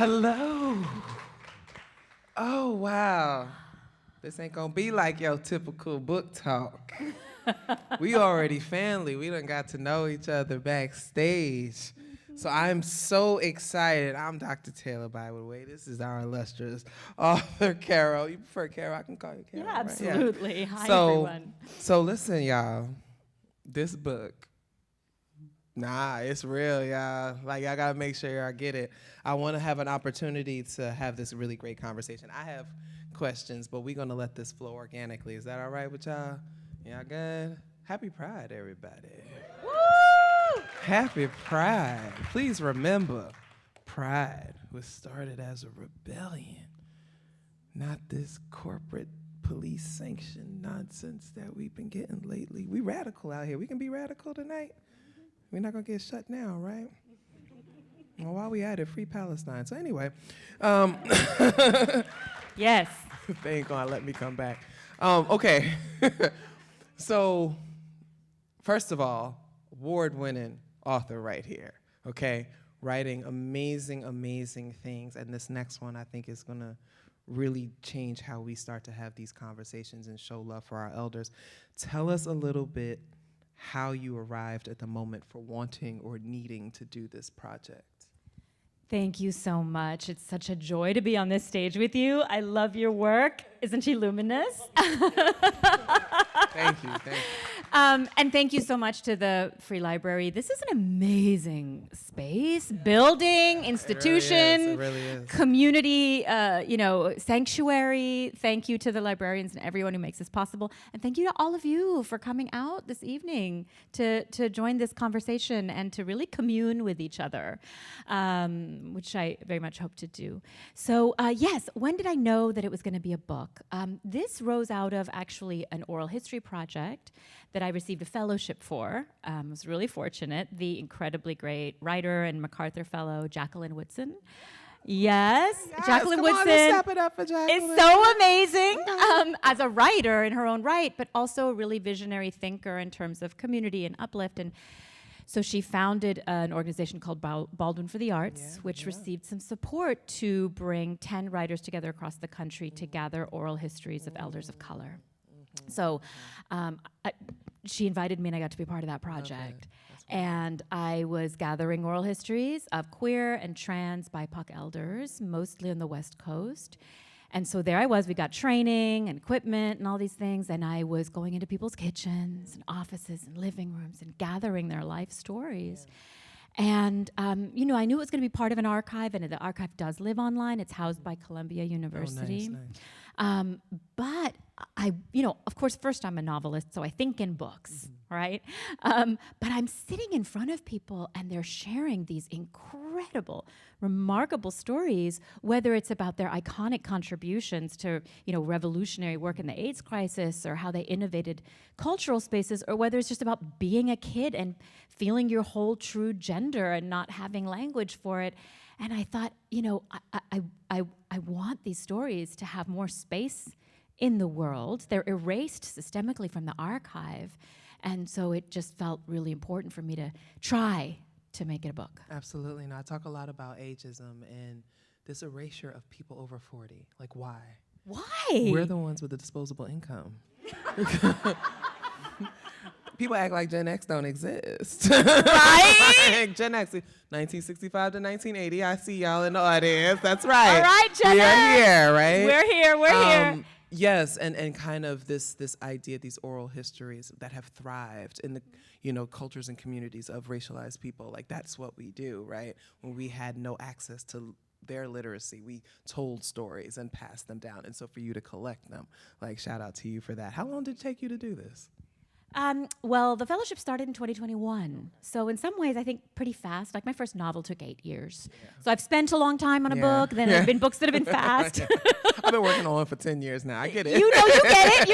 Hello. Oh, wow. This ain't gonna be like your typical book talk. We already family. We done got to know each other backstage. So I'm so excited. I'm Dr. Taylor, by the way. This is our illustrious author, Caro. You prefer Caro? I can call you Caro, Yeah, right? absolutely. Yeah. Hi, everyone. So listen, y'all. This book, it's real, y'all. Like, y'all gotta make sure y'all get it. I wanna have an opportunity to have this really great conversation. I have questions, but we're gonna let this flow organically. Is that all right with y'all? Y'all good? Happy Pride, everybody. Woo! Happy Pride. Please remember, Pride was started as a rebellion, not this corporate police sanctioned nonsense that we've been getting lately. We radical out here. We can be radical tonight. We're not gonna get shut down, right? Well, while we at it, free Palestine. So anyway, Yes. they ain't gonna let me come back. Okay. So, first of all, award-winning author right here, okay? Writing amazing, amazing things. And this next one, I think, is gonna really change how we start to have these conversations and show love for our elders. Tell us a little bit how you arrived at the moment for wanting or needing to do this project. Thank you so much. It's such a joy to be on this stage with you. I love your work. Isn't she luminous? Thank you. And thank you so much to the Free Library. This is an amazing space, building, institution, It really is. community, sanctuary. Thank you to the librarians and everyone who makes this possible. And thank you to all of you for coming out this evening to join this conversation and to really commune with each other, which I very much hope to do. So yes, when did I know that it was going to be a book? This rose out of actually an oral history project that I received a fellowship for. I was really fortunate. The incredibly great writer and MacArthur Fellow, Jacqueline Woodson. Yes, Jacqueline come Woodson on, let's step it up for Jacqueline. is so amazing as a writer in her own right, but also a really visionary thinker in terms of community and uplift. And so she founded an organization called Baldwin for the Arts, which received some support to bring 10 writers together across the country to gather oral histories of elders of color. So she invited me and I got to be part of that project. And I was gathering oral histories of queer and trans BIPOC elders, mostly on the West Coast. And so there I was, we got training and equipment and all these things, and I was going into people's kitchens and offices and living rooms and gathering their life stories. And, I knew it was going to be part of an archive, and the archive does live online. It's housed by Columbia University. Oh, nice. But of course, first I'm a novelist, so I think in books, right? But I'm sitting in front of people and they're sharing these incredible, remarkable stories, whether it's about their iconic contributions to, revolutionary work in the AIDS crisis or how they innovated cultural spaces, or whether it's just about being a kid and feeling your whole true gender and not having language for it. And I thought, I want these stories to have more space in the world. They're erased systemically from the archive. And so it just felt really important for me to try to make it a book. Absolutely. Now, I talk a lot about ageism and this erasure of people over 40. Like, why? Why? We're the ones with the disposable income. People act like Gen X don't exist. Right? Gen X, 1965 to 1980. I see y'all in the audience. That's right. All right, Gen X. We're here, right? We're here. Yes, and kind of this idea, these oral histories that have thrived in the cultures and communities of racialized people. Like, that's what we do, right? When we had no access to their literacy, we told stories and passed them down. And so for you to collect them, like, shout out to you for that. How long did it take you to do this? Well, the fellowship started in 2021. So in some ways, I think pretty fast. Like, my first novel took 8 years. Yeah. So I've spent a long time on a book. Then there have been books that have been fast. I've been working on it for 10 years now. I get it. You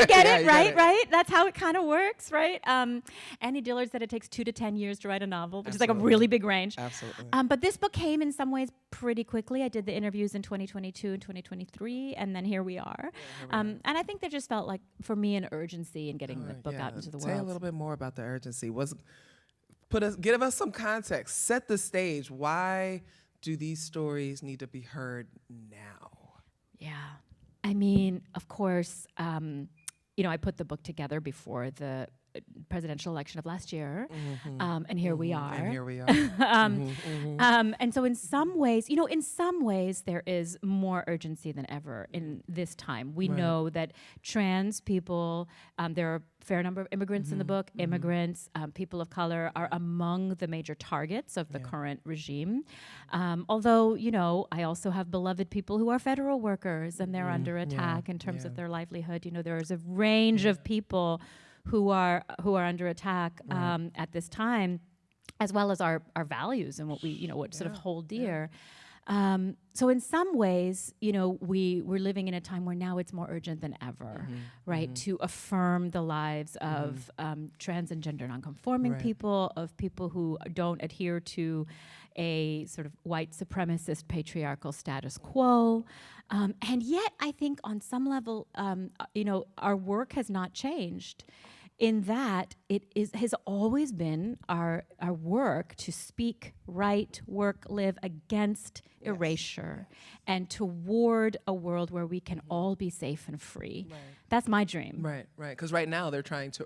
get it, right? That's how it kind of works, right? Annie Dillard said it takes 2 to 10 years to write a novel, which is like a really big range. Absolutely. But this book came in some ways pretty quickly. I did the interviews in 2022 and 2023, and then here we are. And I think there just felt like, for me, an urgency in getting the book out into the world. Say a little bit more about the urgency. Give us some context. Set the stage. Why do these stories need to be heard now? Yeah. I mean, of course, I put the book together before the presidential election of last year, and here we are. And here we are. And so in some ways there is more urgency than ever in this time. We know that trans people, there are a fair number of immigrants in the book, immigrants, people of color are among the major targets of the current regime. Although, I also have beloved people who are federal workers and they're under attack in terms of their livelihood. There's a range of people who are under attack at this time, as well as our values and what we what sort of hold dear. So in some ways, we're living in a time where now it's more urgent than ever, right? To affirm the lives of trans and gender nonconforming people, of people who don't adhere to a sort of white supremacist patriarchal status quo. And yet, I think on some level, our work has not changed, in that has always been our work to speak, write, work, live against erasure and toward a world where we can all be safe and free. Right. That's my dream. Right. Because right now they're trying to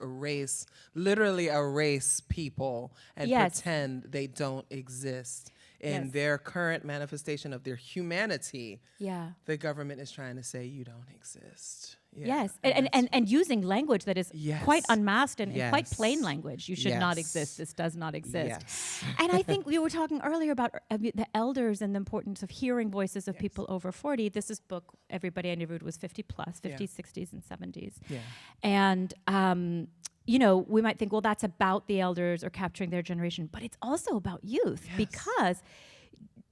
literally erase people and pretend they don't exist. In their current manifestation of their humanity, the government is trying to say you don't exist. Yes, and using language that is quite unmasked and quite plain language. You should not exist. This does not exist. Yes. And I think we were talking earlier about the elders and the importance of hearing voices of people over 40. This is book everybody I interviewed was 50 plus, 50s, 60s, and 70s. Yeah. And we might think, well, that's about the elders or capturing their generation, but it's also about youth because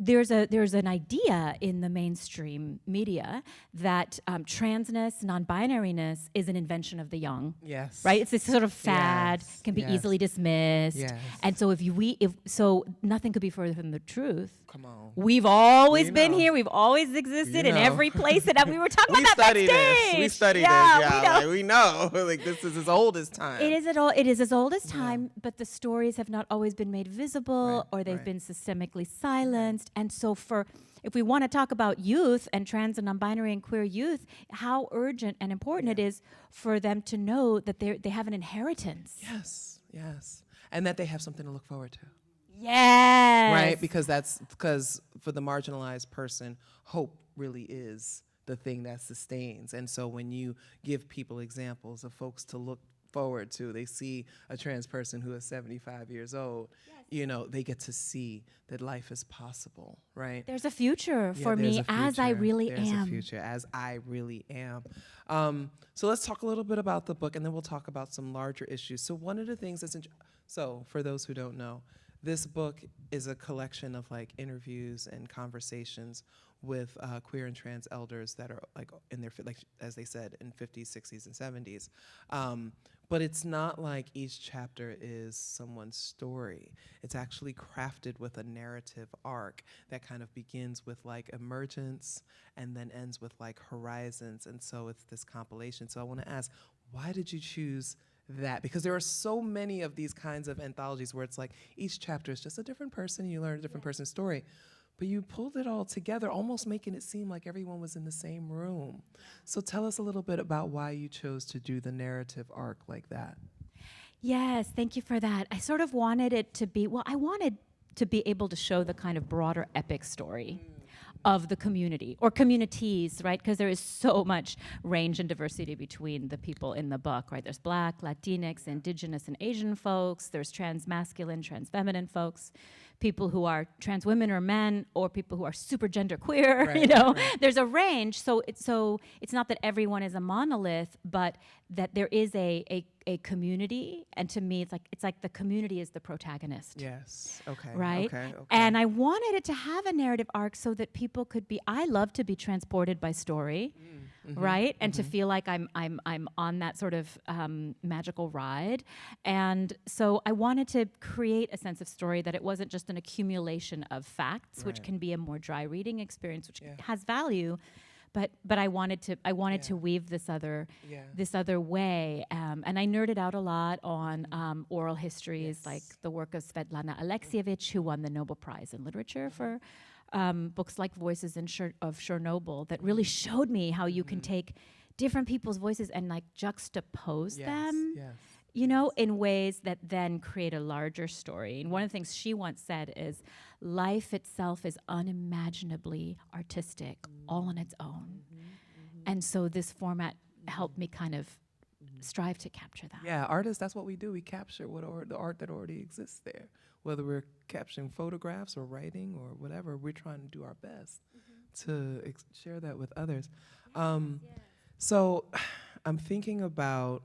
there's an idea in the mainstream media that transness, non-binariness is an invention of the young. Yes. Right? It's this sort of fad, can be easily dismissed. Yes. And so so nothing could be further from the truth. Come on. We've always been here. We've always existed in every place. And we were talking about that backstage. We studied this. We know. Like this is as old as time. It is as old as time, but the stories have not always been made visible or they've been systemically silenced. And so if we want to talk about youth and trans and non-binary and queer youth, how urgent and important it is for them to know that they have an inheritance. Yes. And that they have something to look forward to. Yes. Right? Because for the marginalized person, hope really is the thing that sustains. And so when you give people examples of folks to look forward to, they see a trans person who is 75 years old, they get to see that life is possible, right? There's a future for me as I really am. There's a future as I really am. So let's talk a little bit about the book and then we'll talk about some larger issues. So one of the things so for those who don't know, this book is a collection of interviews and conversations with queer and trans elders that are in their, as they said, in 50s, 60s, and 70s. But it's not like each chapter is someone's story. It's actually crafted with a narrative arc that kind of begins with emergence and then ends with horizons. And so it's this compilation. So I want to ask, why did you choose that? Because there are so many of these kinds of anthologies where it's each chapter is just a different person, you learn a different person's story. But you pulled it all together, almost making it seem like everyone was in the same room. So tell us a little bit about why you chose to do the narrative arc like that. Yes, thank you for that. I sort of wanted it to be, I wanted to be able to show the kind of broader epic story of the community or communities, right? Because there is so much range and diversity between the people in the book, right? There's Black, Latinx, Indigenous, and Asian folks. There's trans masculine, trans feminine folks, people who are trans women or men, or people who are super genderqueer. Right. There's a range. So it's not that everyone is a monolith, but that there is a community, and to me, it's like the community is the protagonist. Yes. Okay. Right. Okay. And I wanted it to have a narrative arc so that people could be. I love to be transported by story, right, and to feel like I'm on that sort of magical ride. And so I wanted to create a sense of story that it wasn't just an accumulation of facts, which can be a more dry reading experience, which has value. But I wanted to weave this other way, and I nerded out a lot on oral histories, like the work of Svetlana Alexievich, who won the Nobel Prize in Literature for books like Voices of Chernobyl that really showed me how you can take different people's voices and like juxtapose them, you know, in ways that then create a larger story. And one of the things she once said is, life itself is unimaginably artistic, all on its own. And so this format helped me kind of strive to capture that. Yeah, artists, that's what we do. We capture the art that already exists there. Whether we're capturing photographs or writing or whatever, we're trying to do our best to share that with others. So I'm thinking about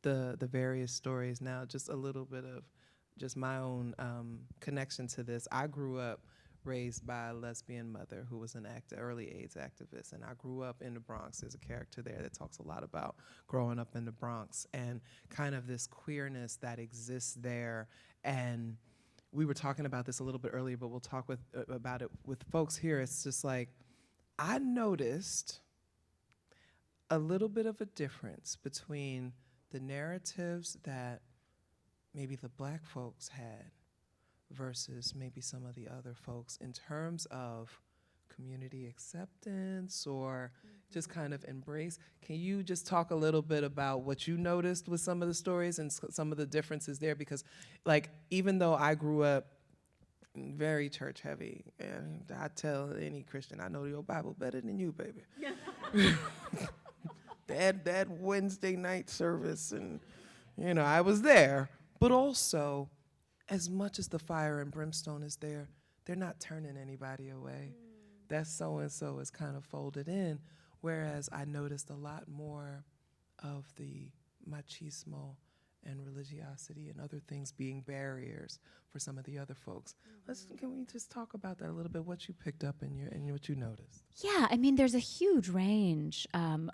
the various stories now, just a little bit of just my own connection to this. I grew up raised by a lesbian mother who was an early AIDS activist, and I grew up in the Bronx. There's a character there that talks a lot about growing up in the Bronx and kind of this queerness that exists there. And we were talking about this a little bit earlier, but we'll talk about it with folks here. It's just like, I noticed a little bit of a difference between the narratives that maybe the black folks had versus maybe some of the other folks in terms of community acceptance or just kind of embrace. Can you just talk a little bit about what you noticed with some of the stories and some of the differences there? Because like, even though I grew up very church heavy, and I tell any Christian, I know your Bible better than you, baby. that Wednesday night service, and you know, I was there, but also, as much as the fire and brimstone is there, they're not turning anybody away. That so-and-so is kind of folded in, whereas I noticed a lot more of the machismo and religiosity and other things being barriers for some of the other folks. Can we just talk about that a little bit, what you picked up and what you noticed? Yeah, I mean, there's a huge range and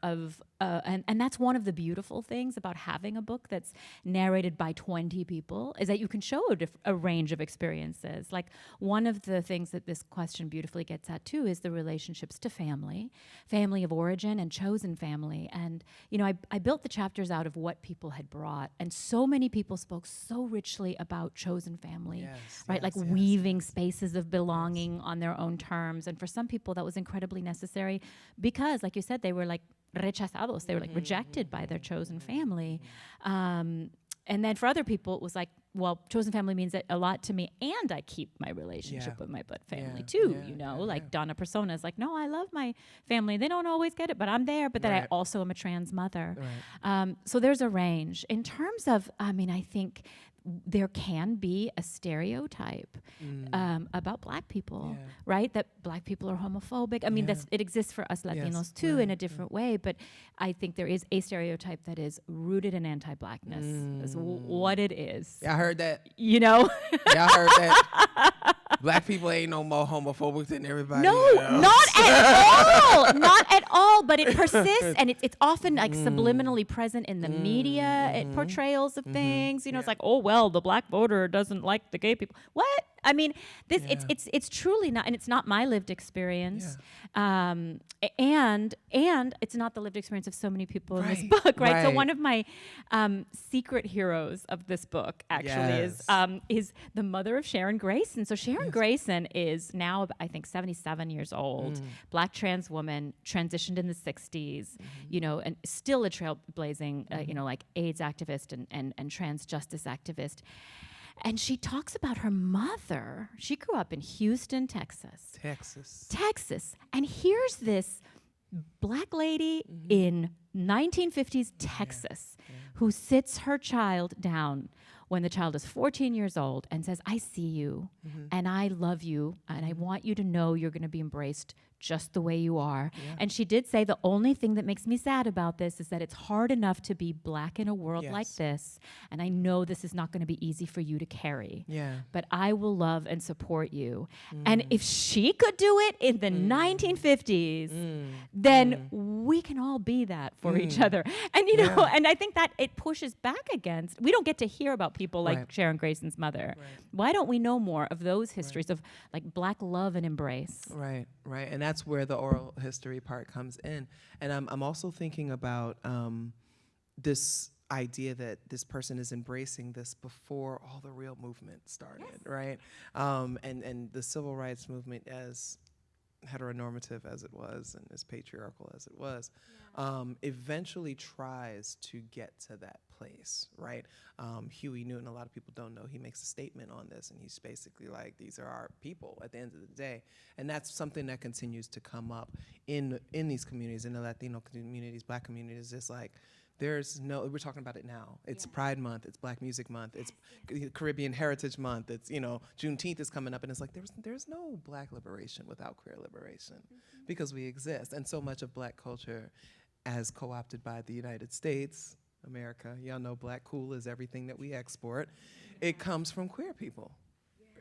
that's one of the beautiful things about having a book that's narrated by 20 people, is that you can show a range of experiences. Like, one of the things that this question beautifully gets at too is the relationships to family of origin and chosen family. And, you know, I built the chapters out of what people had brought, and so many people spoke so richly about chosen family, right? Like weaving spaces of belonging on their own terms. And for some people that was incredibly necessary because, like you said, they were like rechazados. They were like rejected by their chosen family. And then for other people, it was like, well, chosen family means a lot to me, and I keep my relationship with my blood family too, you know? Like Donna Persona is like, no, I love my family. They don't always get it, but I'm there, but then I also am a trans mother. So there's a range. In terms of, I mean, I think there can be a stereotype about black people, right? That black people are homophobic. I mean, it exists for us Latinos too in a different way, but I think there is a stereotype that is rooted in anti-blackness. Is what it is. Yeah, I heard that. You know? Yeah, I heard that. Black people ain't no more homophobic than everybody else. Not at all. Not at all. But it persists, and it's often like subliminally present in the media portrayals of things. You know, it's like, oh well, the black voter doesn't like the gay people. What? I mean, this it's truly not, and it's not my lived experience, and it's not the lived experience of so many people in this book, right? So one of my secret heroes of this book actually is the mother of Sharon Grayson. So Sharon Grayson is now, I think, 77 years old, black trans woman, transitioned in the 60s, you know, and still a trailblazing, you know, like AIDS activist and trans justice activist. And she talks about her mother. She grew up in Houston, Texas. And here's this black lady in 1950s Texas who sits her child down when the child is 14 years old and says, I see you and I love you and I want you to know you're going to be embraced just the way you are. And she did say, the only thing that makes me sad about this is that it's hard enough to be black in a world like this, and I know this is not going to be easy for you to carry. But I will love and support you. And if she could do it in the 1950s, then we can all be that for each other. And you know, and I think that it pushes back against, we don't get to hear about people like Sharon Grayson's mother. Why don't we know more of those histories of like black love and embrace? Right. And that's where the oral history part comes in. And I'm also thinking about this idea that this person is embracing this before all the real movement started, right? And the civil rights movement, as heteronormative as it was and as patriarchal as it was, eventually tries to get to that place, right? Huey Newton, a lot of people don't know, he makes a statement on this, and he's basically like, these are our people at the end of the day. And that's something that continues to come up in these communities, in the Latino communities, Black communities. It's like, there's no, we're talking about it now. It's Pride Month, it's Black Music Month, it's Caribbean Heritage Month, it's, Juneteenth is coming up, and it's like, there's no Black liberation without queer liberation, because we exist. And so much of Black culture, as co-opted by the United States, America, y'all know Black cool is everything that we export, it comes from queer people.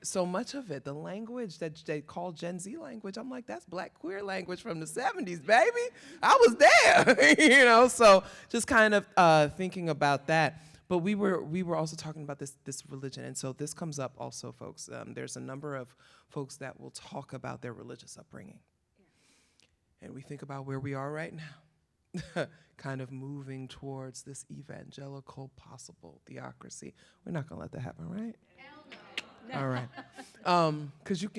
So much of it, the language that they call Gen Z language, I'm like, that's Black queer language from the 70s, baby. I was there, so just kind of thinking about that. But we were also talking about this religion, and so this comes up also, folks. There's a number of folks that will talk about their religious upbringing. And we think about where we are right now, kind of moving towards this evangelical possible theocracy. We're not gonna let that happen, right? All right. Because you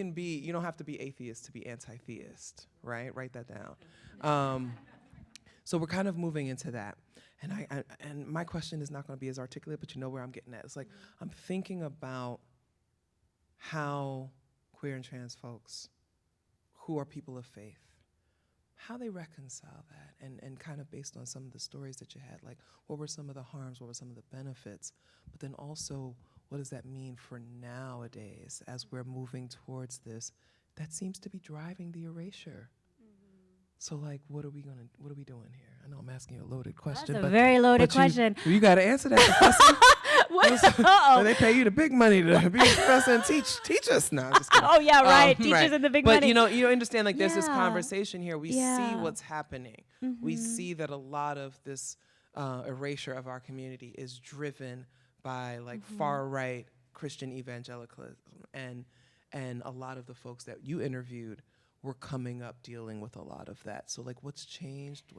don't have to be atheist to be anti-theist, right? Write that down. So we're kind of moving into that. And my question is not going to be as articulate, but you know where I'm getting at. It's like, I'm thinking about how queer and trans folks, who are people of faith, how they reconcile that, and kind of based on some of the stories that you had, like, what were some of the harms, what were some of the benefits, but then also, what does that mean for nowadays as we're moving towards this that seems to be driving the erasure? So, like, what are we doing here? I know I'm asking you a loaded question. That's a very loaded question. You got to answer that, Professor. They pay you the big money to be a professor and teach us now. Oh yeah, right. Teachers and the big money. But you understand, like, there's this conversation here. We see what's happening. We see that a lot of this erasure of our community is driven by like far-right Christian evangelicalism, and a lot of the folks that you interviewed were coming up dealing with a lot of that. So, like, what's changed?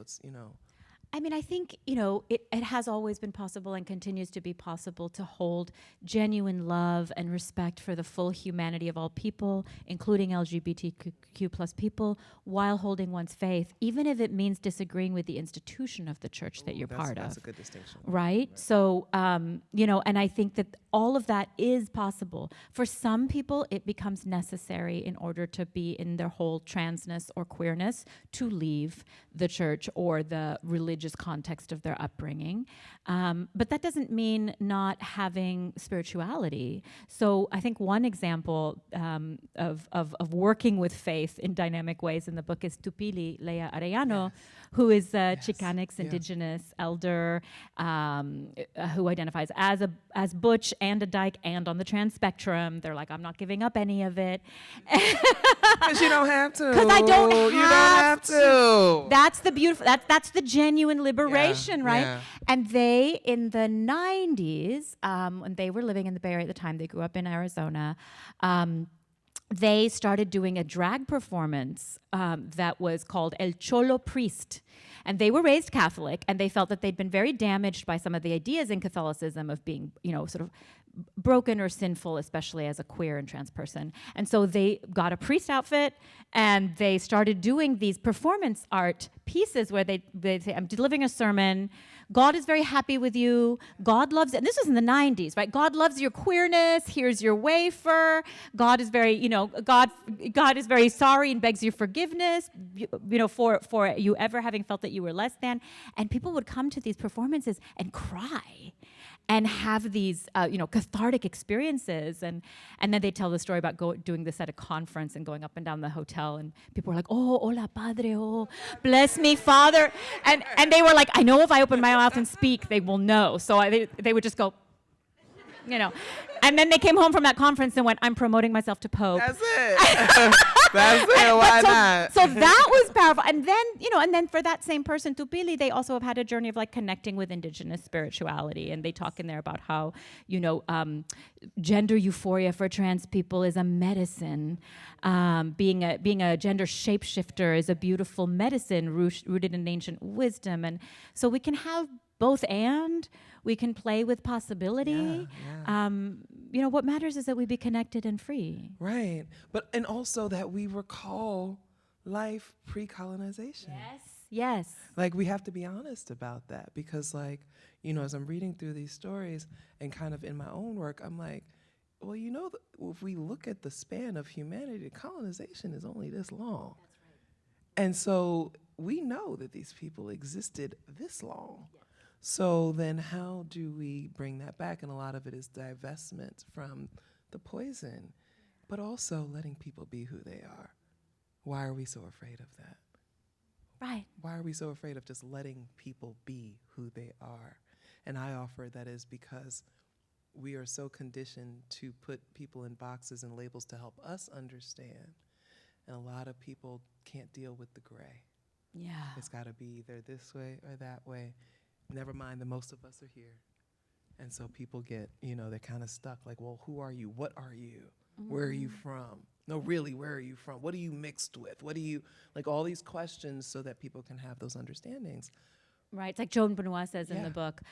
I mean, I think, it has always been possible and continues to be possible to hold genuine love and respect for the full humanity of all people, including LGBTQ plus people, while holding one's faith, even if it means disagreeing with the institution of the church that you're part of. That's a good distinction. Right? So, and I think that all of that is possible. For some people, it becomes necessary in order to be in their whole transness or queerness to leave the church or the religious context of their upbringing. But that doesn't mean not having spirituality. So I think one example of working with faith in dynamic ways in the book is Tupili Leia Arellano, who is a Chicanx indigenous elder who identifies as butch and a dyke and on the trans spectrum. They're like, I'm not giving up any of it. Because you don't have to. Because I don't have, you don't have to. That's the beautiful, that's the genuine liberation, right? Yeah. And they, in the 90s, when they were living in the Bay Area at the time, they grew up in Arizona, they started doing a drag performance that was called El Cholo Priest. And they were raised Catholic, and they felt that they'd been very damaged by some of the ideas in Catholicism of being, sort of broken or sinful, especially as a queer and trans person. And so they got a priest outfit, and they started doing these performance art pieces where they say, I'm delivering a sermon. God is very happy with you. God loves it. And this was in the 90s, right? God loves your queerness. Here's your wafer. God is very, God is very sorry and begs your forgiveness, for you ever having felt that you were less than. And people would come to these performances and cry and have these, cathartic experiences. And then they tell the story about doing this at a conference and going up and down the hotel. And people were like, oh, hola, padre, oh, bless me, Father. And they were like, I know if I open my mouth and speak, they will know. So they would just go, And then they came home from that conference and went, I'm promoting myself to Pope. That's it. That's it. Why not? So that was powerful. And then, for that same person, Tupili, they also have had a journey of like connecting with indigenous spirituality. And they talk in there about how, gender euphoria for trans people is a medicine. Being a gender shapeshifter is a beautiful medicine rooted in ancient wisdom. And so we can have both and. We can play with possibility. What matters is that we be connected and free. Right. And also that we recall life pre-colonization. Yes. Like, we have to be honest about that, because, like, you know, as I'm reading through these stories and kind of in my own work, I'm like, well, you know, if we look at the span of humanity, colonization is only this long. That's right. And so we know that these people existed this long. Yes. So then how do we bring that back? And a lot of it is divestment from the poison, but also letting people be who they are. Why are we so afraid of that? Right. Why are we so afraid of just letting people be who they are? And I offer that is because we are so conditioned to put people in boxes and labels to help us understand. And a lot of people can't deal with the gray. Yeah. It's got to be either this way or that way. Never mind that most of us are here. And so people get, you know, they're kind of stuck like, well, who are you? What are you? Mm-hmm. Where are you from? No, really, where are you from? What are you mixed with? What do you, like, all these questions so that people can have those understandings. Right. It's like Joan Benoit says in the book,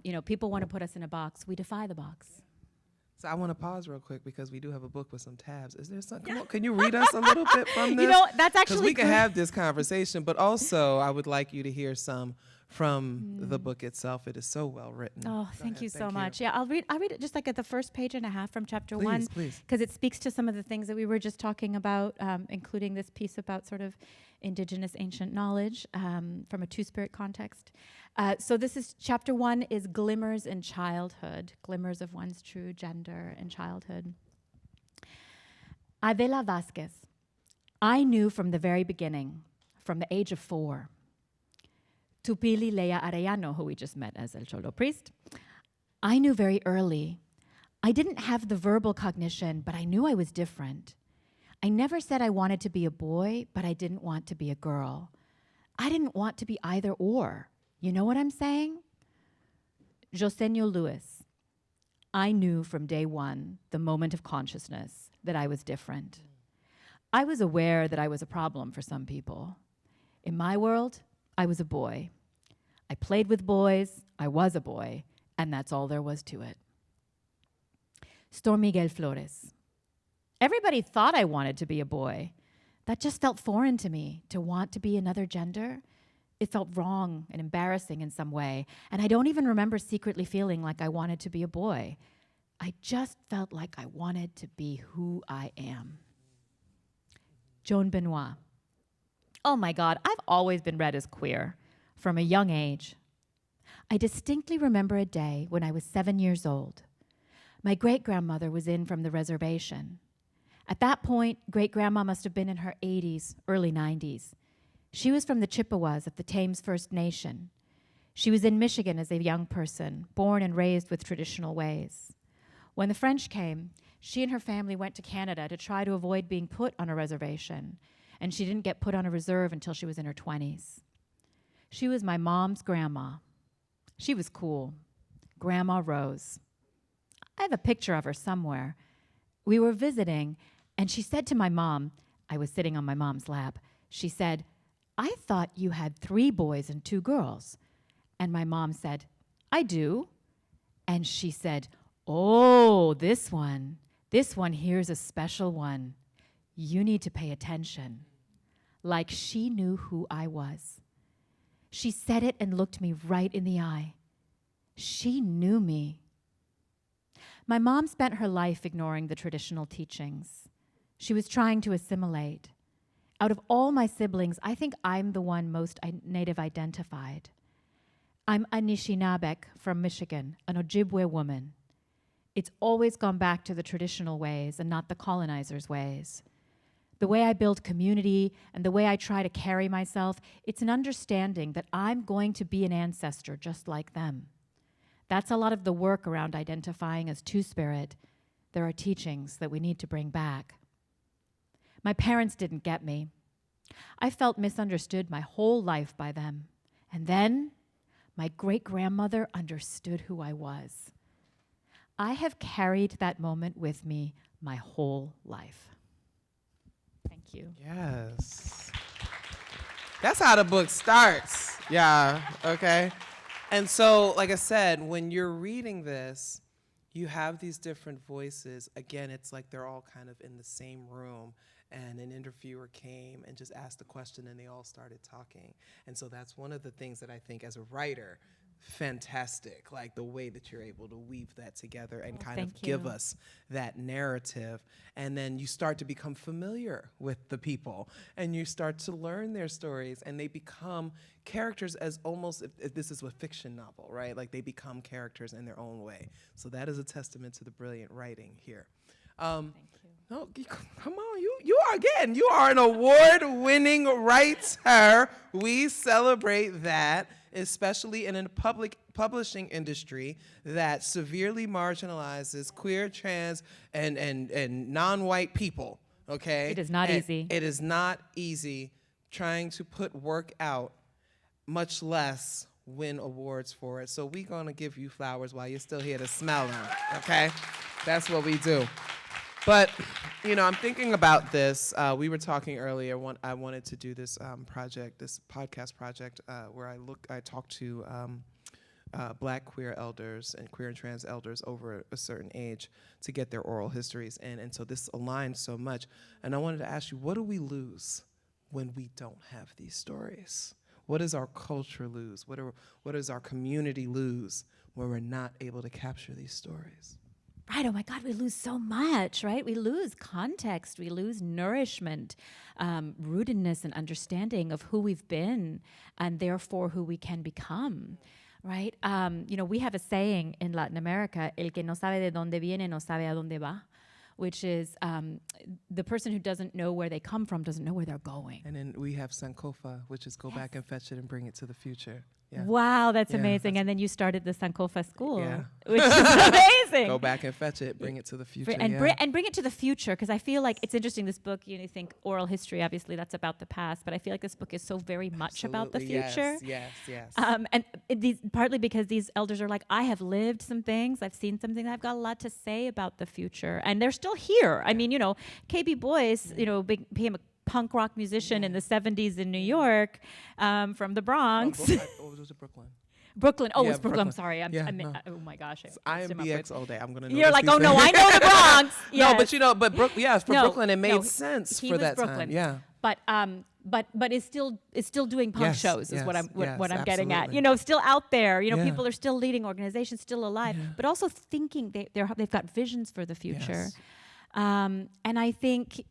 you know, people want to put us in a box. We defy the box. So I want to pause real quick because we do have a book with some tabs. Is there something? Come on, can you read us a little bit from this? You know, that's actually because we can have this conversation, but also I would like you to hear some from the book itself. It is so well written. Oh, thank you so much. Yeah, I'll read it just like at the first page and a half from chapter Please, 1, please. because it speaks to some of the things that we were just talking about, including this piece about sort of indigenous ancient knowledge from a two-spirit context. So this is chapter 1 is glimmers in childhood, glimmers of one's true gender in childhood. Adela Vasquez. I knew from the very beginning, from the age of 4. Tupili Leia Arellano, who we just met as El Cholo priest. I knew very early. I didn't have the verbal cognition, but I knew I was different. I never said I wanted to be a boy, but I didn't want to be a girl. I didn't want to be either or. You know what I'm saying? Josenio Lewis. I knew from day one, the moment of consciousness, that I was different. I was aware that I was a problem for some people. In my world, I was a boy. I played with boys, I was a boy, and that's all there was to it. Storm Miguel Flores. Everybody thought I wanted to be a boy. That just felt foreign to me, to want to be another gender. It felt wrong and embarrassing in some way, and I don't even remember secretly feeling like I wanted to be a boy. I just felt like I wanted to be who I am. Joan Benoit. Oh my God, I've always been read as queer, from a young age. I distinctly remember a day when I was 7 years old. My great-grandmother was in from the reservation. At that point, great-grandma must have been in her 80s, early 90s. She was from the Chippewas of the Thames First Nation. She was in Michigan as a young person, born and raised with traditional ways. When the French came, she and her family went to Canada to try to avoid being put on a reservation, and she didn't get put on a reserve until she was in her 20s. She was my mom's grandma. She was cool. Grandma Rose. I have a picture of her somewhere. We were visiting, and she said to my mom, I was sitting on my mom's lap, she said, I thought you had 3 boys and 2 girls. And my mom said, I do. And she said, oh, this one here's a special one. You need to pay attention. Like she knew who I was. She said it and looked me right in the eye. She knew me. My mom spent her life ignoring the traditional teachings. She was trying to assimilate. Out of all my siblings, I think I'm the one most Native identified. I'm Anishinaabe from Michigan, an Ojibwe woman. It's always gone back to the traditional ways and not the colonizers' ways. The way I build community and the way I try to carry myself, it's an understanding that I'm going to be an ancestor just like them. That's a lot of the work around identifying as two-spirit. There are teachings that we need to bring back. My parents didn't get me. I felt misunderstood my whole life by them. And then my great-grandmother understood who I was. I have carried that moment with me my whole life. Thank you. Yes. That's how the book starts. Yeah, okay. And so, like I said, when you're reading this, you have these different voices. Again, it's like they're all kind of in the same room. and an interviewer came and just asked a question and they all started talking. And so that's one of the things that I think as a writer, fantastic, like the way that you're able to weave that together and kind of give us that narrative. And then you start to become familiar with the people and you start to learn their stories and they become characters as almost, if this is a fiction novel, right? Like they become characters in their own way. So that is a testament to the brilliant writing here. Thank you. No, come on, you are an award-winning writer. We celebrate that, especially in a publishing industry that severely marginalizes queer, trans, and non-white people, okay? It is not easy. It is not easy trying to put work out, much less win awards for it. So we're gonna give you flowers while you're still here to smell them, okay? That's what we do. But, you know, I'm thinking about this. We were talking earlier. I wanted to do this project, this podcast project, where I talk to Black queer elders and queer and trans elders over a certain age to get their oral histories in. And so this aligns so much. And I wanted to ask you, what do we lose when we don't have these stories? What does our culture lose? What does our community lose when we're not able to capture these stories? Right, oh my God, we lose so much, right? We lose context, we lose nourishment, rootedness and understanding of who we've been and therefore who we can become, right? You know, we have a saying in Latin America, el que no sabe de dónde viene no sabe a dónde va, which is the person who doesn't know where they come from doesn't know where they're going. And then we have Sankofa, which is go back and fetch it and bring it to the future. Yeah. Wow, that's amazing. And then you started the Sankofa school, Yeah. which is amazing. Go back and fetch it, bring it to the future. And bring it to the future, because I feel like it's interesting, this book, you think oral history, obviously that's about the past, but I feel like this book is so very much about the future. Yes. And partly because these elders are like, I have lived some things, I've seen something, I've got a lot to say about the future. And they're still here. I mean, KB Boyce, became a punk rock musician in the 70s in New York, from the Bronx. Was it Brooklyn? Brooklyn. Oh, Yeah, it's Brooklyn. I'm sorry. No. Oh my gosh. It's IMBX all day. I'm gonna know. You're like, oh no, I know the Bronx. Yes. No, but Brooklyn, it made No, sense he for was that Brooklyn. time. Yeah. But is still doing punk Yes, shows is what yes, I'm getting at. absolutely. Still out there. Yeah. People are still leading organizations, still alive, but also thinking they've got visions for the future. Yes. And I think,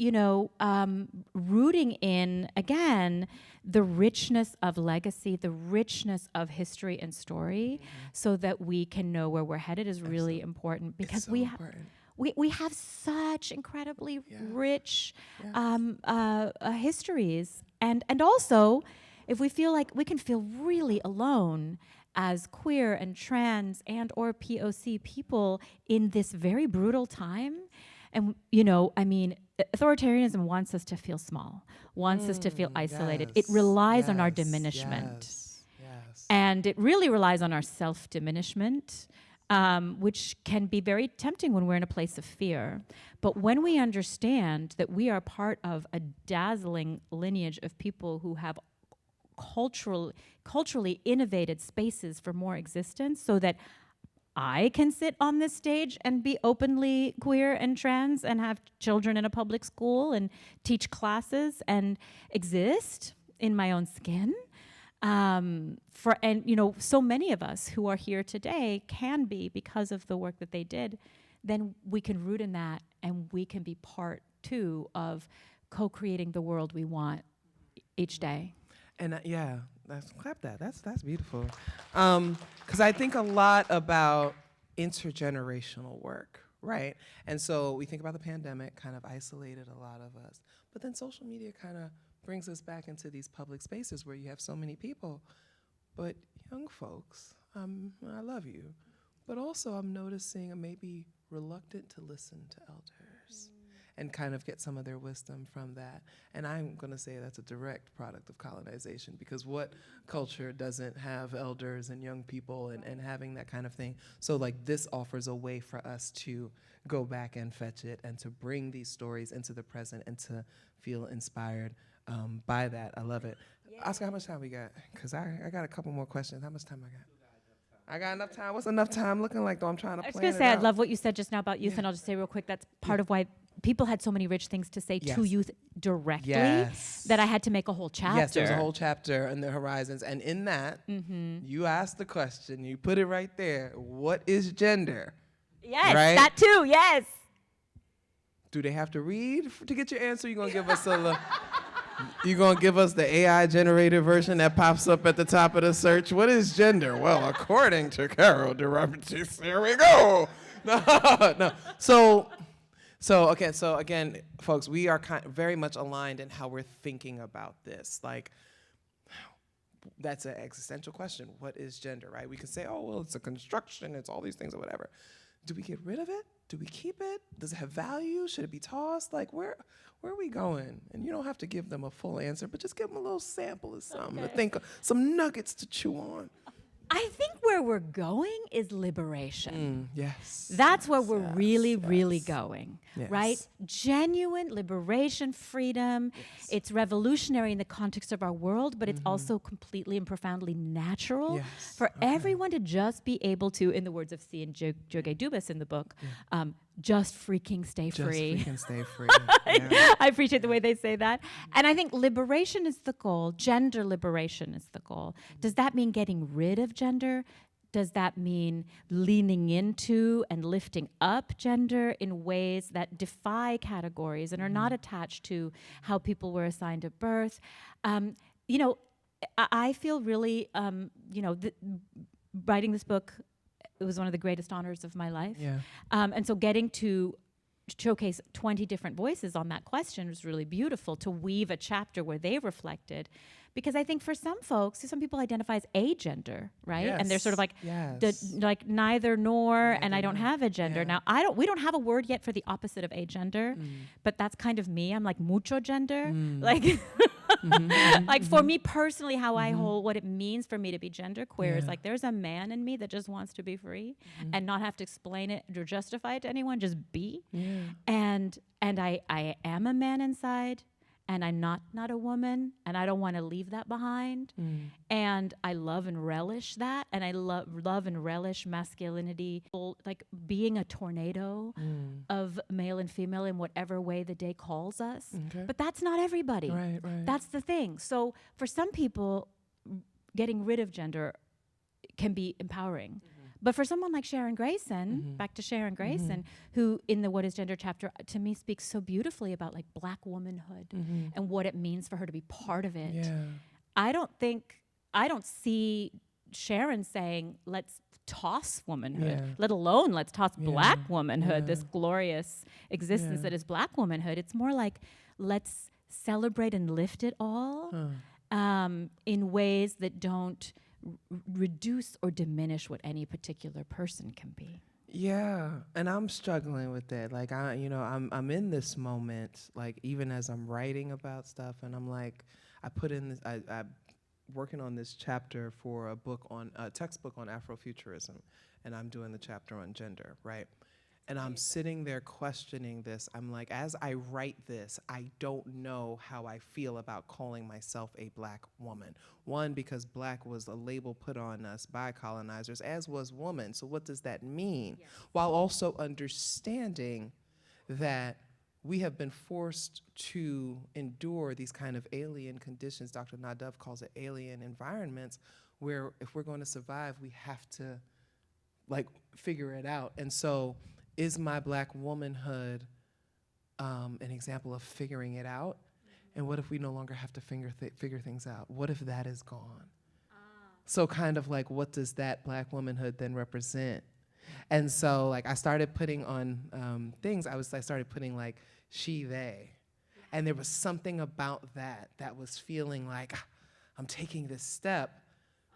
rooting in, again, the richness of legacy, the richness of history and story, so that we can know where we're headed is really important, because we have such incredibly rich histories. And also, if we feel like we can feel really alone as queer and trans and or POC people in this very brutal time. And, authoritarianism wants us to feel small, wants us to feel isolated. It relies on our diminishment. Yes. And it really relies on our self-diminishment, which can be very tempting when we're in a place of fear. But when we understand that we are part of a dazzling lineage of people who have culturally innovated spaces for more existence, so that I can sit on this stage and be openly queer and trans and have children in a public school and teach classes and exist in my own skin. So many of us who are here today can be because of the work that they did. Then we can root in that, and we can be part too of co-creating the world we want each day. And clap that. That's beautiful. Because I think a lot about intergenerational work, right? And so we think about the pandemic kind of isolated a lot of us, but then social media kind of brings us back into these public spaces where you have so many people. But young folks, I love you, but also I'm noticing I'm maybe reluctant to listen to elders and kind of get some of their wisdom from that. And I'm gonna say that's a direct product of colonization, because what culture doesn't have elders and young people and having that kind of thing? So like this offers a way for us to go back and fetch it and to bring these stories into the present and to feel inspired by that. I love it. Yeah. Oscar, how much time we got? Because I got a couple more questions. How much time I got? I got enough time. What's enough time looking like, though? I'm trying to plan it out. I was going to say, I love what you said just now about youth, and I'll just say real quick, that's part of why people had so many rich things to say to youth directly that I had to make a whole chapter. Yes, there's a whole chapter in the Horizons. And in that, you asked the question, you put it right there. What is gender? Yes, right? that too, yes. Do they have to read to get your answer? You're going to give us you going to give us the AI generated version that pops up at the top of the search? What is gender? Well, according to Caro, Robertis, here we go. No. So again, folks, we are very much aligned in how we're thinking about this. Like, that's an existential question. What is gender, right? We can say, oh, well, it's a construction, it's all these things or whatever. Do we get rid of it? Do we keep it? Does it have value? Should it be tossed? Like, where are we going? And you don't have to give them a full answer, but just give them a little sample of something to think of, some nuggets to chew on. I think where we're going is liberation. Yes. That's where we're really going, right? Yes. Genuine liberation, freedom. Yes. It's revolutionary in the context of our world, but it's also completely and profoundly natural for everyone to just be able to, in the words of C. and Joge Dubas in the book, just freaking stay free. Just freaking stay free. I appreciate the way they say that. And I think liberation is the goal. Gender liberation is the goal. Does that mean getting rid of gender? Does that mean leaning into and lifting up gender in ways that defy categories and are not attached to how people were assigned at birth? You know, I feel really, writing this book, it was one of the greatest honors of my life. Yeah. And so getting to showcase 20 different voices on that question was really beautiful, to weave a chapter where they reflected. Because I think for some folks, some people identify as agender, right? And they're sort of like, like neither nor, and I don't have a gender. Now, we don't have a word yet for the opposite of agender, but that's kind of me. I'm like mucho gender. Like, like for me personally, how I hold what it means for me to be genderqueer is like, there's a man in me that just wants to be free and not have to explain it or justify it to anyone, just be. And I am a man inside. And I'm not a woman, and I don't want to leave that behind. And I love and relish that, and I love and relish masculinity, like being a tornado of male and female in whatever way the day calls us. But that's not everybody. Right. That's the thing. So for some people, getting rid of gender can be empowering. But for someone like Sharon Grayson, back to Sharon Grayson, who in the What is Gender chapter, to me speaks so beautifully about like Black womanhood and what it means for her to be part of it. I don't see Sharon saying, let's toss womanhood, let alone let's toss Black womanhood, this glorious existence that is Black womanhood. It's more like, let's celebrate and lift it all in ways that don't reduce or diminish what any particular person can be. Yeah, and I'm struggling with that. Like I'm in this moment, like even as I'm writing about stuff, and I'm like, I'm working on this chapter for a textbook on Afrofuturism, and I'm doing the chapter on gender, right? And I'm sitting there questioning this. I'm like, as I write this, I don't know how I feel about calling myself a Black woman. One, because Black was a label put on us by colonizers, as was woman. So what does that mean? While also understanding that we have been forced to endure these kind of alien conditions. Dr. Nadev calls it alien environments, where if we're going to survive, we have to like figure it out. And so is my Black womanhood an example of figuring it out? And what if we no longer have to figure things out? What if that is gone? So kind of like, what does that Black womanhood then represent? And so like I started putting on things, I started putting like she, they. And there was something about that was feeling like I'm taking this step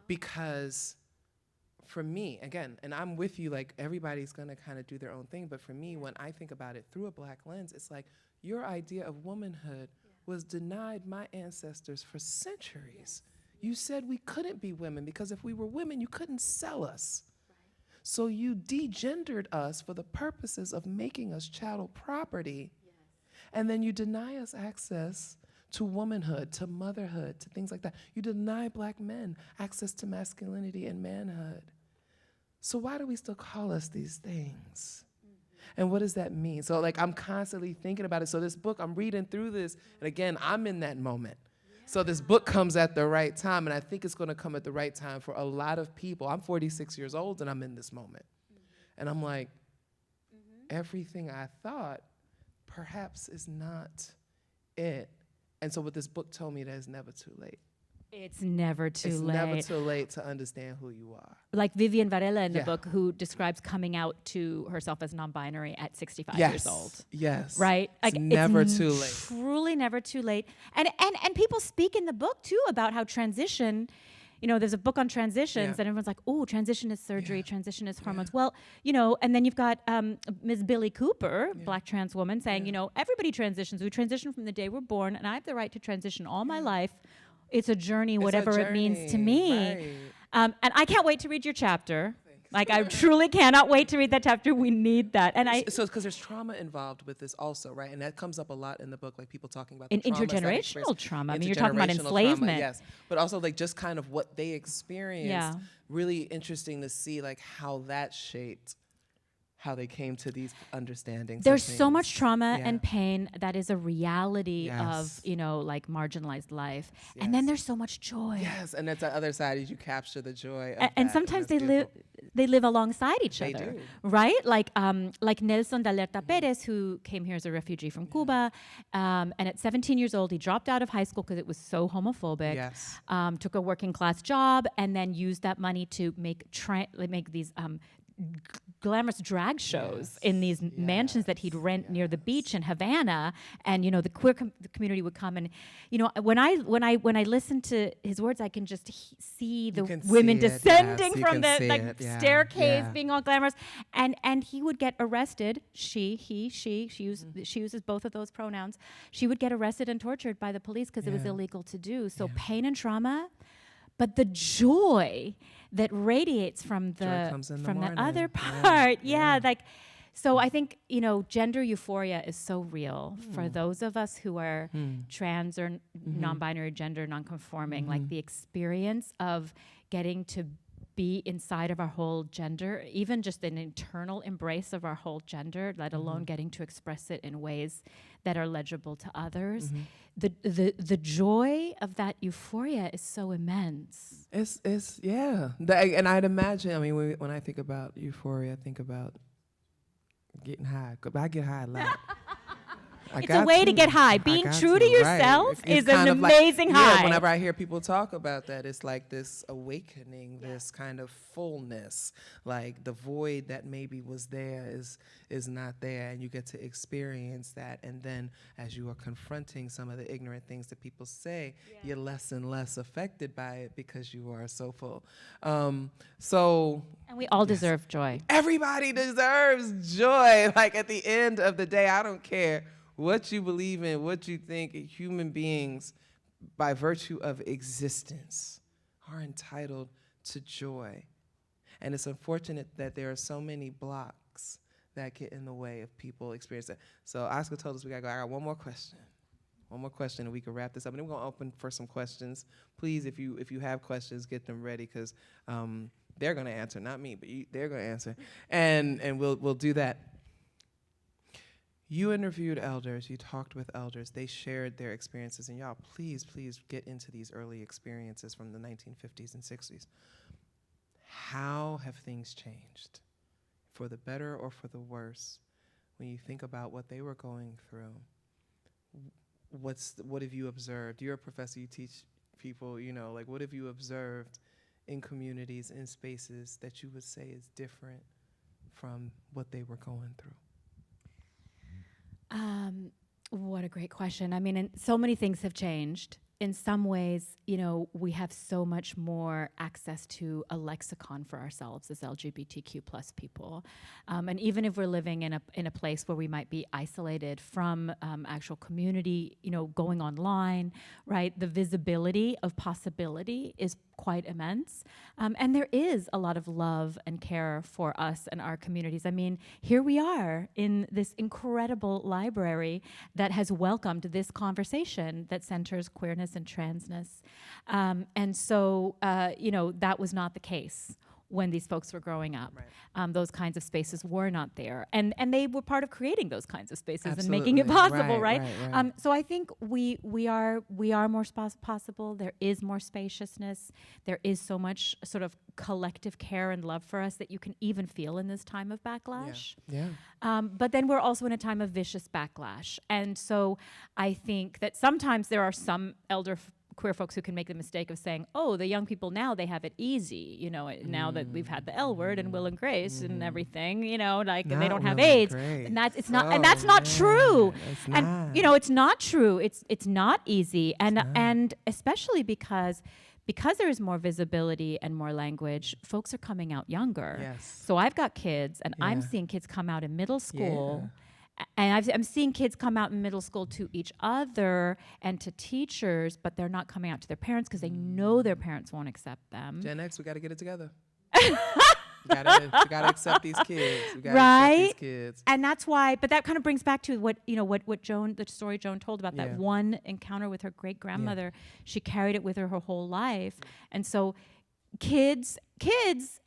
because for me, again, and I'm with you, like everybody's gonna kind of do their own thing, but for me, when I think about it through a Black lens, it's like your idea of womanhood was denied my ancestors for centuries. You said we couldn't be women because if we were women, you couldn't sell us. So you degendered us for the purposes of making us chattel property, and then you deny us access to womanhood, to motherhood, to things like that. You deny Black men access to masculinity and manhood. So why do we still call us these things? And what does that mean? So like I'm constantly thinking about it. So this book, I'm reading through this, and again, I'm in that moment. So this book comes at the right time, and I think it's going to come at the right time for a lot of people. I'm 46 years old, and I'm in this moment. And I'm like, everything I thought perhaps is not it. And so what this book told me, that it's never too late. It's never too It's late. never too late to understand who you are. Like Vivian Varela in the Yeah. book, who describes coming out to herself as non-binary at 65 Yes. years old. Yes. Right? It's never too late. Truly never too late. And people speak in the book too about how transition, you know, there's a book on transitions, Yeah. and everyone's like, oh, transition is surgery, Yeah. transition is hormones. Yeah. Well, you know, and then you've got Ms. Billy Cooper, Yeah. black trans woman, saying, Yeah. you know, everybody transitions. We transition from the day we're born, and I have the right to transition all my life. It's a journey, It's a whatever it means to me. right. And I can't wait to read your chapter. Like, I truly cannot wait to read that chapter. We need that. And So because there's trauma involved with this also, right? And that comes up a lot in the book, like people talking about In the traumas that intergenerational experience- trauma. I mean, you're talking about intergenerational enslavement. yes. But also like just kind of what they experienced. Yeah. Really interesting to see like how that shaped how they came to these understandings. There's of so things. much trauma Yeah. and pain that is a reality Yes. of, you know, like marginalized life. And then Yes. there's so much joy. Yes, and that's the other side is you capture the joy of And that, sometimes that's they beautiful. live alongside each They other, do. right? Like Nelson Dalerta Perez, who came here as a refugee from Cuba, and at 17 years old he dropped out of high school because it was so homophobic. Yes. Took a working class job and then used that money to make these glamorous drag shows in these mansions that he'd rent near the beach in Havana, and you know the queer the community would come, and you know when I listen to his words, I can just see the can women see it, descending yes, you from can the see like it, yeah, staircase, yeah. being all glamorous, and he would get arrested. She uses both of those pronouns. She would get arrested and tortured by the police because it was Yeah. illegal to do. So Yeah. pain and trauma. But the joy that radiates from the comes in the from the morning. other Yeah, part, yeah. like, so I think, you know, gender euphoria is so real for those of us who are trans or non-binary, gender non-conforming. Like the experience of getting to be inside of our whole gender, even just an internal embrace of our whole gender, let alone getting to express it in ways that are legible to others. The joy of that euphoria is so immense. It's yeah. And I'd imagine, I mean, when I think about euphoria, I think about getting high. 'Cause I get high a lot. It's a way to get high. Being true to yourself is an amazing high. Yeah, whenever I hear people talk about that, it's like this awakening, this kind of fullness, like the void that maybe was there is not there, and you get to experience that. And then as you are confronting some of the ignorant things that people say, you're less and less affected by it because you are so full. So And we all deserve joy. everybody deserves joy. Like at the end of the day, I don't care what you believe in, what you think, human beings, by virtue of existence, are entitled to joy. And it's unfortunate that there are so many blocks that get in the way of people experiencing that. So Oscar told us we gotta go. I got one more question. One more question, and we can wrap this up. And then we're gonna open for some questions. Please, if you have questions, get them ready, because they're gonna answer, not me, but they're gonna answer. And we'll do that. You interviewed elders, you talked with elders, they shared their experiences, and y'all, please get into these early experiences from the 1950s and 60s. How have things changed, for the better or for the worse, when you think about what they were going through? What have you observed? You're a professor, you teach people, you know, like what have you observed in communities, in spaces that you would say is different from what they were going through? What a great question. I mean, so many things have changed. In some ways, you know, we have so much more access to a lexicon for ourselves as LGBTQ plus people. And even if we're living in a place where we might be isolated from actual community, you know, going online, right? The visibility of possibility is quite immense. And there is a lot of love and care for us and our communities. I mean, here we are in this incredible library that has welcomed this conversation that centers queerness and transness. And so, you know, that was not the case when these folks were growing up. Right. Those kinds of spaces were not there. And they were part of creating those kinds of spaces and Absolutely. making it possible, right? Right. So I think we are more possible. There is more spaciousness. There is so much sort of collective care and love for us that you can even feel in this time of backlash. Yeah. But then we're also in a time of vicious backlash. And so I think that sometimes there are some elder queer folks who can make the mistake of saying, oh, the young people now, they have it easy, you know, now that we've had the L word and Will and Grace and everything, you know, like, and they don't have AIDS. And that's not true. And you know, it's not true. It's not easy. And especially because there is more visibility and more language, folks are coming out younger. Yes. So I've got kids, and I'm seeing kids come out in middle school. And I'm seeing kids come out in middle school to each other and to teachers, but they're not coming out to their parents because they know their parents won't accept them. Gen X, we got to get it together. we gotta accept these kids. We gotta accept these kids. And that's why, but that kind of brings back to what Joan, the story Joan told about that one encounter with her great grandmother. She carried it with her whole life. And so kids,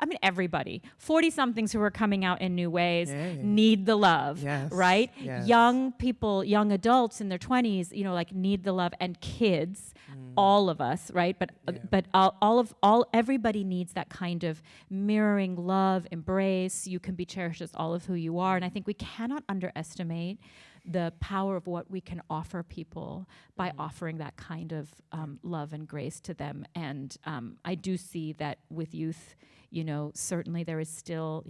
I mean, everybody, 40-somethings who are coming out in new ways need the love, right? Yes. Young people, young adults in their 20s, you know, like need the love, and kids, all of us, right? But everybody needs that kind of mirroring love, embrace. You can be cherished as all of who you are. And I think we cannot underestimate the power of what we can offer people by offering that kind of love and grace to them. And I do see that with youth, you know, certainly there is still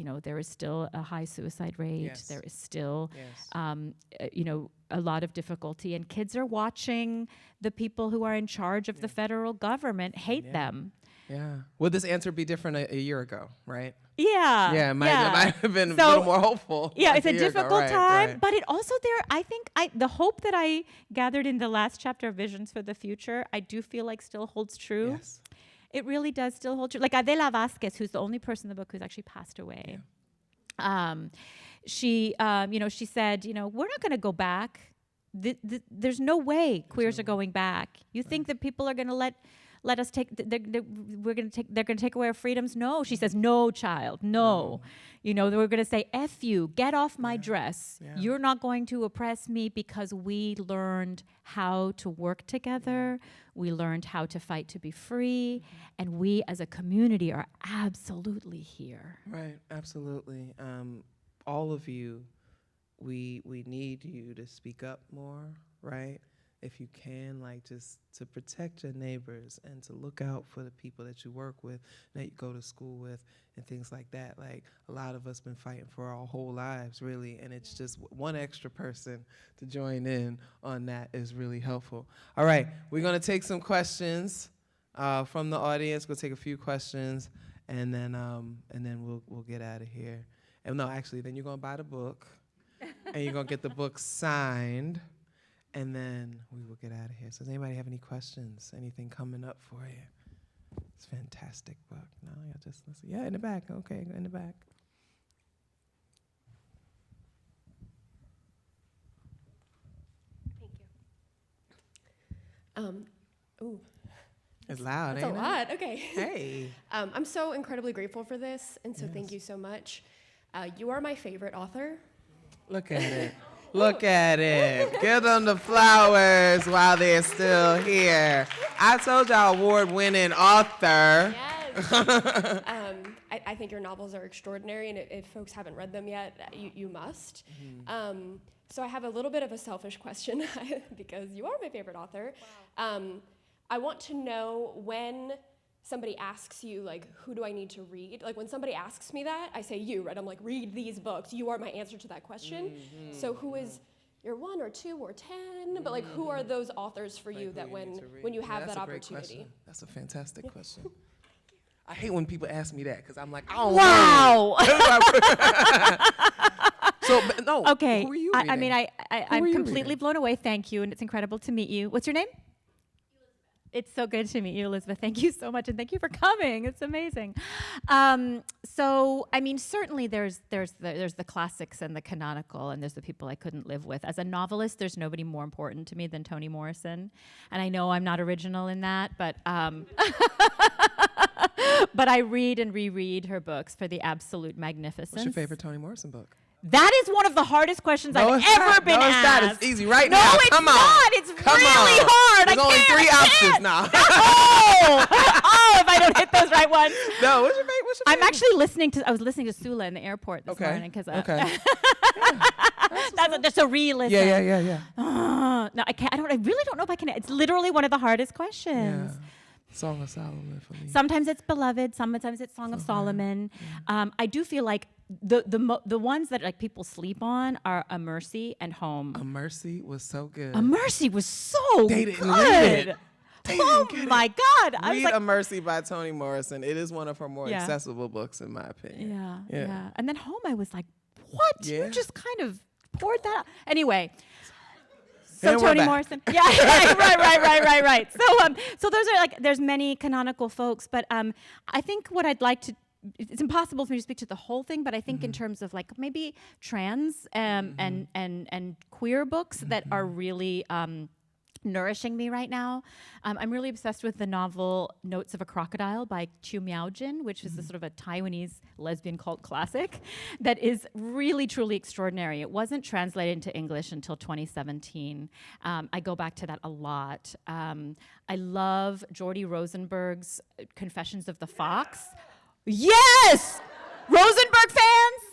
a high suicide rate. Yes. There is still, you know, a lot of difficulty. And kids are watching the people who are in charge of the federal government hate them. Yeah. Would this answer be different a year ago, right? Yeah. Yeah, it might have been a little more hopeful. Yeah, like it's a difficult time, right. but it also I think the hope that I gathered in the last chapter of Visions for the Future, I do feel like still holds true. Yes. It really does still hold true. Like Adela Vasquez, who's the only person in the book who's actually passed away. Yeah. She said, you know, we're not going to go back. There's no way queers are going back. You think that people are going to let us take, they're going to take away our freedoms? No. She says, no, child, no. You know, we're going to say, F you, get off my dress. Yeah. You're not going to oppress me, because we learned how to work together. We learned how to fight to be free. And we as a community are absolutely here. Right, absolutely. All of you, we need you to speak up more, right? If you can, like, just to protect your neighbors and to look out for the people that you work with, that you go to school with, and things like that. Like, a lot of us been fighting for our whole lives, really, and it's just one extra person to join in on that is really helpful. All right, we're gonna take some questions from the audience. We'll take a few questions, and then we'll get out of here. And no, actually, then you're gonna buy the book, and you're gonna get the book signed. And then we will get out of here. So does anybody have any questions? Anything coming up for you? It's a fantastic book. No, yeah, just listen. Yeah, in the back. Okay, in the back. Thank you. It's loud, That's ain't a it? lot. Okay. Hey. I'm so incredibly grateful for this, and so thank you so much. You are my favorite author. Look at it. Look at it. Give them the flowers while they're still here. I told y'all, award-winning author. Yes. I think your novels are extraordinary, and if folks haven't read them yet, you must. So I have a little bit of a selfish question because you are my favorite author. Wow. I want to know, when somebody asks you, like, who do I need to read? Like, when somebody asks me that, I say you, right? I'm like, read these books. You are my answer to that question. So who is your 1 or 2 or 10? But, like, who are those authors for you that when you have that opportunity? That's a fantastic question. I hate when people ask me that, because I'm like, I don't know. So, no. Okay. Who are you I mean, reading? I'm completely blown away. Thank you, and it's incredible to meet you. What's your name? It's so good to meet you, Elizabeth. Thank you so much, and thank you for coming. It's amazing. So, I mean, certainly there's the classics and the canonical, and there's the people I couldn't live with. As a novelist, there's nobody more important to me than Toni Morrison, and I know I'm not original in that, but But I read and reread her books for the absolute magnificence. What's your favorite Toni Morrison book? That is one of the hardest questions I've it's ever not. been No, it's asked. not. It's easy right No, now. it's Come on. not. It's Come really on. hard. There's only three options now. Oh, if I don't hit those right ones. No, what's your favorite? I'm actually listening to. I was listening to Sula in the airport this morning because. Okay. That's just a re-listen. Yeah. No, I can't. I really don't know if I can. It's literally one of the hardest questions. Yeah. Song of Solomon for me. Sometimes it's Beloved. Sometimes it's Song of Solomon. I do feel like the ones that like people sleep on are A Mercy and Home. A Mercy was so good. A Mercy was so They good. didn't read it. Oh my God! I was Read like, A Mercy by Toni Morrison. It is one of her more Yeah. accessible books, in my opinion. yeah. And then Home, I was like, what? Yeah. You just kind of poured that out. Anyway. And So then we're Toni back. Morrison. Yeah, right. So those are like, there's many canonical folks, but I think what I'd like to, it's impossible for me to speak to the whole thing, but I think in terms of like maybe trans and queer books that are really nourishing me right now. I'm really obsessed with the novel Notes of a Crocodile by Chu Miao-jin, which is a sort of a Taiwanese lesbian cult classic that is really, truly extraordinary. It wasn't translated into English until 2017. I go back to that a lot. I love Jordi Rosenberg's Confessions of the Fox. Yes! Rosenberg fans?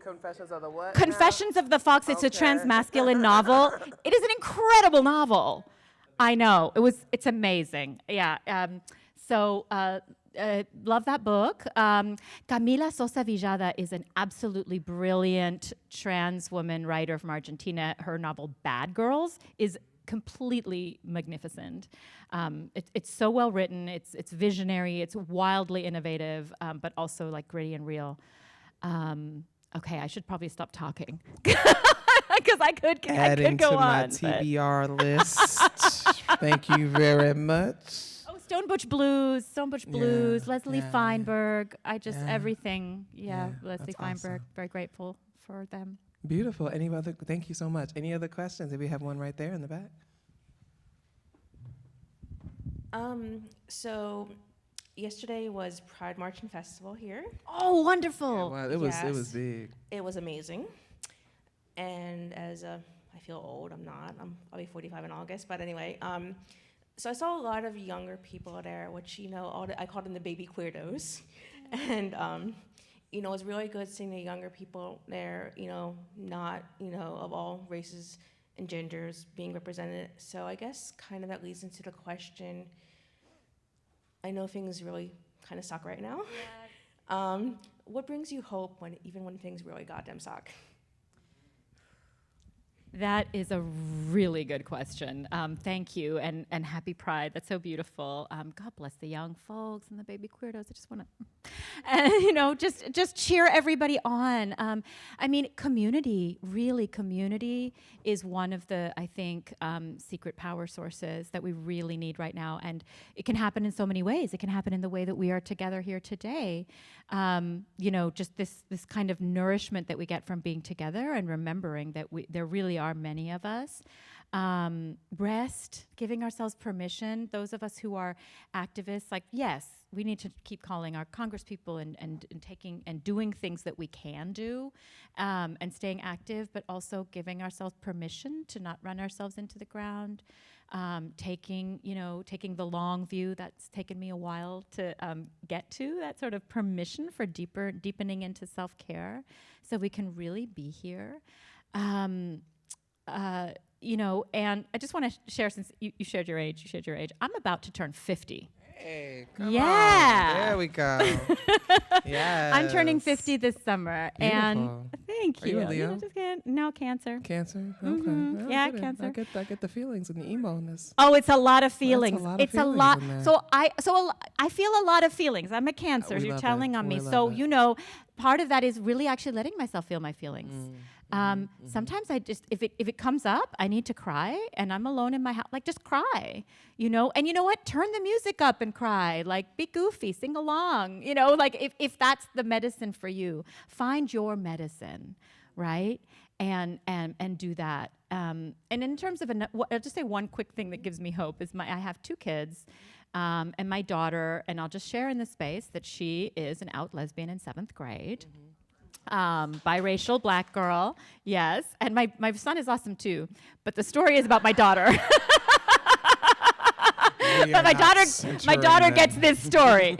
Confessions of the what? Confessions of the Fox. It's a Okay. transmasculine novel. It is an incredible novel. I know. It's amazing. Yeah. Love that book. Camila Sosa Villada is an absolutely brilliant trans woman writer from Argentina. Her novel Bad Girls is completely magnificent. It's so well written. It's visionary. It's wildly innovative, but also like gritty and real. Okay, I should probably stop talking because I could Adding go to my on. TBR list. Thank you very much. Oh, Stone Butch Blues, Leslie yeah, Feinberg. yeah. everything. Yeah, Leslie that's Feinberg. awesome. Very grateful for them. Beautiful. Thank you so much. Any other questions? If we have one right there in the back. So yesterday was Pride March and Festival here. Oh, wonderful. Wow, it was Yes. big. It was amazing. And I feel old, I'll be 45 in August, but anyway, so I saw a lot of younger people there, which, I call them the baby queerdos. And, it was really good seeing the younger people there, not, of all races and genders being represented. So I guess kind of that leads into the question, I know things really kind of suck right now. Yes. What brings you hope even when things really goddamn suck? That is a really good question. Thank you, and happy Pride. That's so beautiful. God bless the young folks and the baby queerdos. I just want to, just cheer everybody on. Community is one of the, I think, secret power sources that we really need right now. And it can happen in so many ways. It can happen in the way that we are together here today. Just this kind of nourishment that we get from being together and remembering that there really are many of us. Rest, giving ourselves permission. Those of us who are activists, yes, we need to keep calling our congresspeople and taking and doing things that we can do, and staying active, but also giving ourselves permission to not run ourselves into the ground. Taking the long view that's taken me a while to get to, that sort of permission for deepening into self-care, so we can really be here. And I just want to share, since you shared your age, I'm about to turn 50. Hey, come Yeah. on. There we go. Yes. I'm turning 50 this summer. Beautiful. And thank Are you. you a Leo? Just kidding. No, Cancer. Cancer? Okay. Mhm. Oh, Yeah, good. Cancer. I get the feelings and the emo-ness. Oh, it's a lot of feelings. lot of It's a feelings lot. in there. So I feel a lot of feelings. I'm a Cancer. We You're love telling it. on We me. love So it. part of that is really actually letting myself feel my feelings. Sometimes I just, if it comes up, I need to cry, and I'm alone in my house. Just cry, And you know what? Turn the music up and cry. Be goofy, sing along. If that's the medicine for you, find your medicine, right? And do that. And in terms of I'll just say one quick thing that gives me hope is I have 2 kids. and my daughter, and I'll just share in this space that she is an out lesbian in 7th grade. Biracial black girl, yes. And my son is awesome too. But the story is about my daughter. But my daughter gets this story.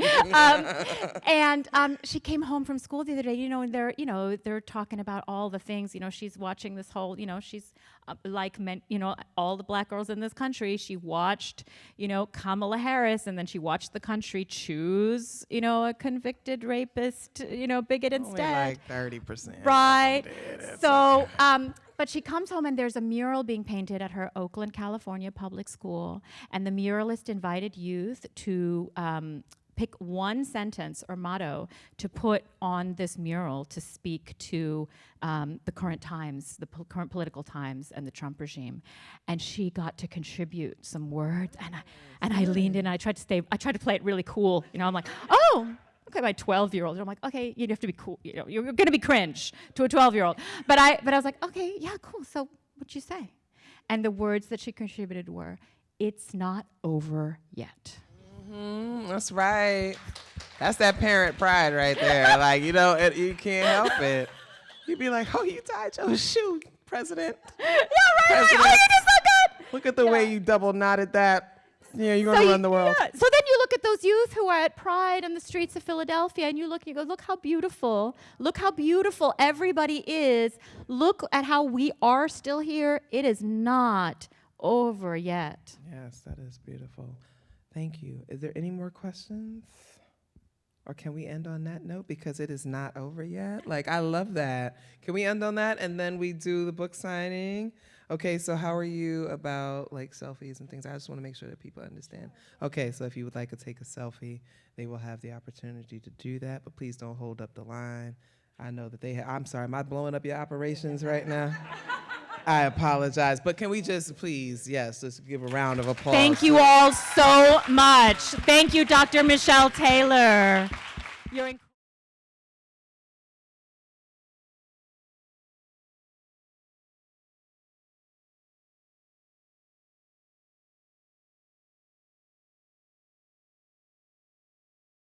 And she came home from school the other day, and they're talking about all the things, she's watching this whole, she's all the black girls in this country. She watched, Kamala Harris, and then she watched the country choose, a convicted rapist, bigot instead. Only like 30%. Right. So, but she comes home and there's a mural being painted at her Oakland, California public school. And the muralist invited youth to pick one sentence or motto to put on this mural to speak to the current times, the current political times and the Trump regime. And she got to contribute some words. And I leaned in and I tried to play it really cool. I'm like, oh, okay, my 12-year-old. I'm like, okay, you have to be cool. You're going to be cringe to a 12-year-old. But I was like, okay, yeah, cool. So what'd you say? And the words that she contributed were, "It's not over yet." That's right. That's that parent pride right there. Like, you can't help it. You'd be like, oh, you tied your shoe, President. Yeah, right. President. Oh, you did so good. Look at the way you double knotted that. Yeah, you're going to run the world. Yeah. So then you look at those youth who are at Pride in the streets of Philadelphia, and you go, look how beautiful. Look how beautiful everybody is. Look at how we are still here. It is not over yet. Yes, that is beautiful. Thank you. Is there any more questions? Or can we end on that note? Because it is not over yet. Like, I love that. Can we end on that and then we do the book signing? Okay, so how are you about like selfies and things? I just want to make sure that people understand. Okay, so if you would like to take a selfie, they will have the opportunity to do that, but please don't hold up the line. I know that I'm sorry, am I blowing up your operations right now? I apologize, but can we just please, just give a round of applause. Thank you all so much. Thank you, Dr. Michelle Taylor. You're incredible.